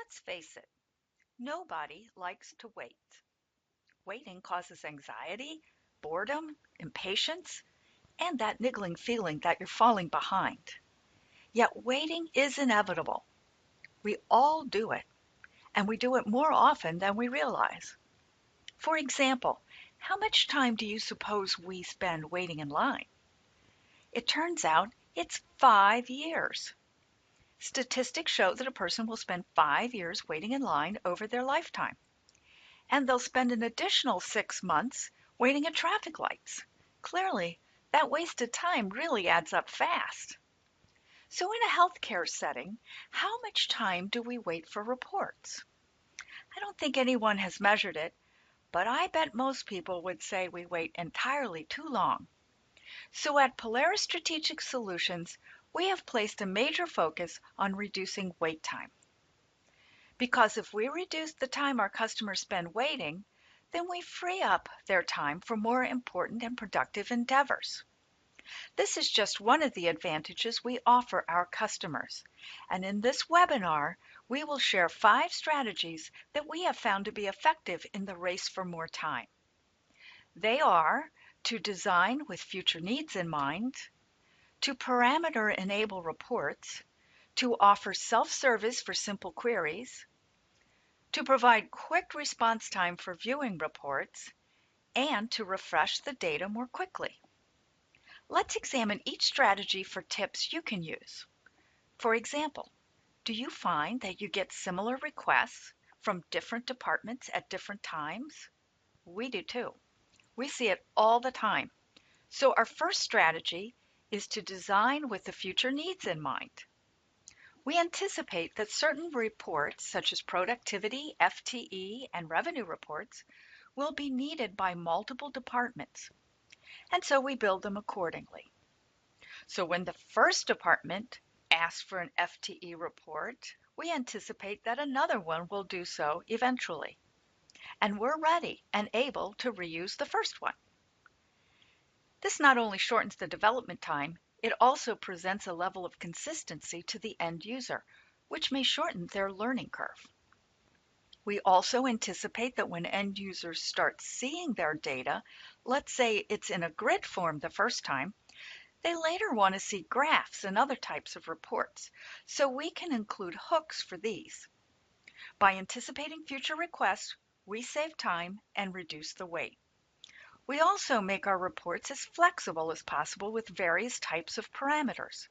Let's face it, nobody likes to wait. Waiting causes anxiety, boredom, impatience, and that niggling feeling that you're falling behind. Yet waiting is inevitable. We all do it, and we do it more often than we realize. For example, how much time do you suppose we spend waiting in line? It turns out it's 5 years. Statistics show that a person will spend 5 years waiting in line over their lifetime, and they'll spend an additional 6 months waiting at traffic lights. Clearly, that wasted time really adds up fast. So, in a healthcare setting, how much time do we wait for reports? I don't think anyone has measured it, but I bet most people would say we wait entirely too long. So at Polaris Strategic Solutions, we have placed a major focus on reducing wait time. Because if we reduce the time our customers spend waiting, then we free up their time for more important and productive endeavors. This is just one of the advantages we offer our customers. And in this webinar, we will share 5 strategies that we have found to be effective in the race for more time. They are to design with future needs in mind, to parameter enable reports, to offer self-service for simple queries, to provide quick response time for viewing reports, and to refresh the data more quickly. Let's examine each strategy for tips you can use. For example, do you find that you get similar requests from different departments at different times? We do too. We see it all the time. So our first strategy is to design with the future needs in mind. We anticipate that certain reports, such as productivity, FTE, and revenue reports, will be needed by multiple departments, and so we build them accordingly. So when the first department asks for an FTE report, we anticipate that another one will do so eventually, and we're ready and able to reuse the first one. This not only shortens the development time, it also presents a level of consistency to the end user, which may shorten their learning curve. We also anticipate that when end users start seeing their data, let's say it's in a grid form the first time, they later want to see graphs and other types of reports, so we can include hooks for these. By anticipating future requests, we save time and reduce the wait. We also make our reports as flexible as possible with various types of parameters.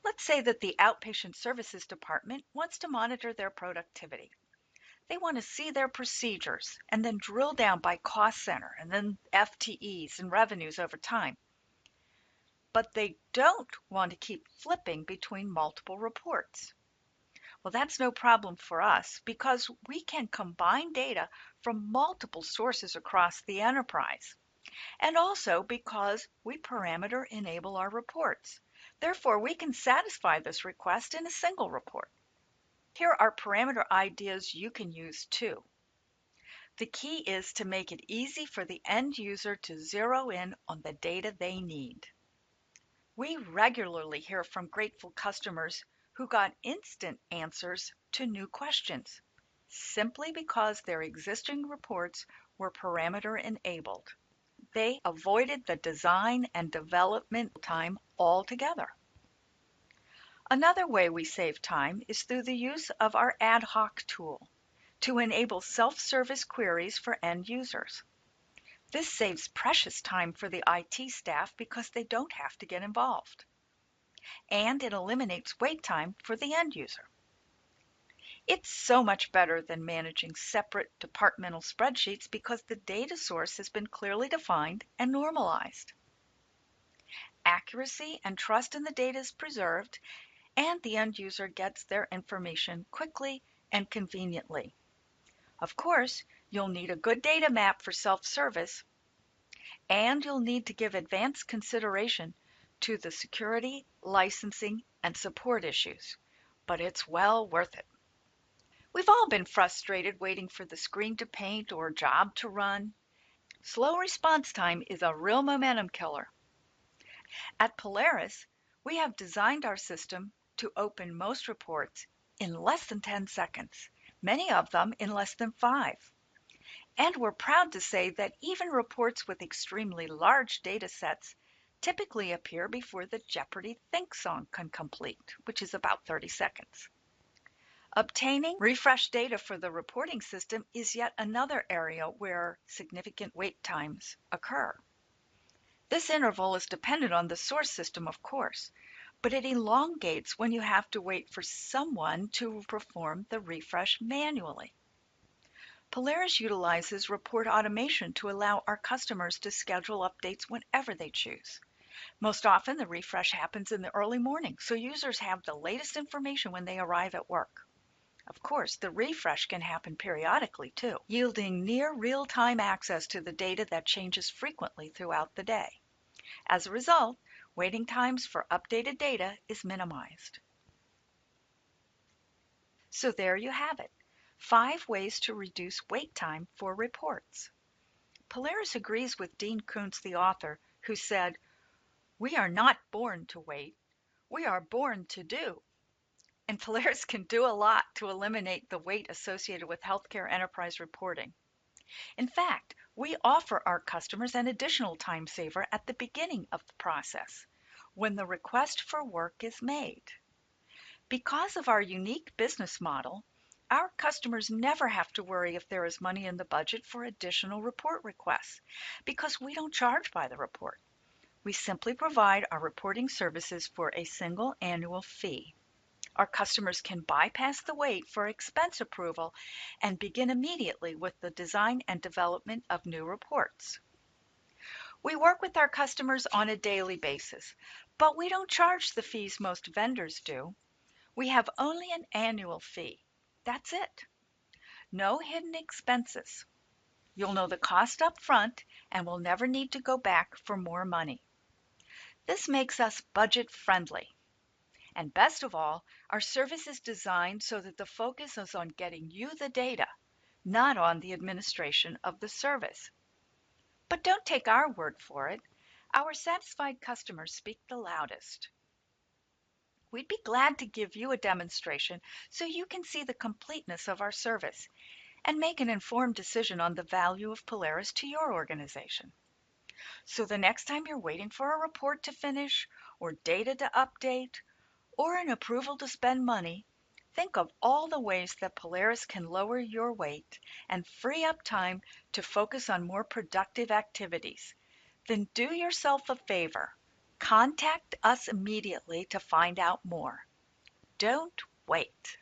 Let's say that the outpatient services department wants to monitor their productivity. They want to see their procedures and then drill down by cost center and then FTEs and revenues over time. But they don't want to keep flipping between multiple reports. Well, that's no problem for us because we can combine data from multiple sources across the enterprise. And also because we parameter enable our reports. Therefore, we can satisfy this request in a single report. Here are parameter ideas you can use too. The key is to make it easy for the end user to zero in on the data they need. We regularly hear from grateful customers who got instant answers to new questions, simply because their existing reports were parameter enabled. They avoided the design and development time altogether. Another way we save time is through the use of our ad hoc tool to enable self-service queries for end users. This saves precious time for the IT staff because they don't have to get involved. And it eliminates wait time for the end user. It's so much better than managing separate departmental spreadsheets because the data source has been clearly defined and normalized. Accuracy and trust in the data is preserved, and the end user gets their information quickly and conveniently. Of course, you'll need a good data map for self-service, and you'll need to give advanced consideration to the security, licensing, and support issues, but it's well worth it. We've all been frustrated waiting for the screen to paint or a job to run. Slow response time is a real momentum killer. At Polaris, we have designed our system to open most reports in less than 10 seconds, many of them in less than 5. And we're proud to say that even reports with extremely large data sets typically appear before the Jeopardy! Think song can complete, which is about 30 seconds. Obtaining refresh data for the reporting system is yet another area where significant wait times occur. This interval is dependent on the source system, of course, but it elongates when you have to wait for someone to perform the refresh manually. Polaris utilizes report automation to allow our customers to schedule updates whenever they choose. Most often, the refresh happens in the early morning, so users have the latest information when they arrive at work. Of course, the refresh can happen periodically too, yielding near real-time access to the data that changes frequently throughout the day. As a result, waiting times for updated data is minimized. So there you have it, 5 ways to reduce wait time for reports. Polaris agrees with Dean Koontz, the author, who said, "We are not born to wait, we are born to do." And Polaris can do a lot to eliminate the wait associated with healthcare enterprise reporting. In fact, we offer our customers an additional time saver at the beginning of the process, when the request for work is made. Because of our unique business model, our customers never have to worry if there is money in the budget for additional report requests, because we don't charge by the report. We simply provide our reporting services for a single annual fee. Our customers can bypass the wait for expense approval and begin immediately with the design and development of new reports. We work with our customers on a daily basis, but we don't charge the fees most vendors do. We have only an annual fee. That's it. No hidden expenses. You'll know the cost up front and will never need to go back for more money. This makes us budget friendly. And best of all, our service is designed so that the focus is on getting you the data, not on the administration of the service. But don't take our word for it. Our satisfied customers speak the loudest. We'd be glad to give you a demonstration so you can see the completeness of our service and make an informed decision on the value of Polaris to your organization. So the next time you're waiting for a report to finish, or data to update, or an approval to spend money, think of all the ways that Polaris can lower your wait and free up time to focus on more productive activities. Then do yourself a favor. Contact us immediately to find out more. Don't wait.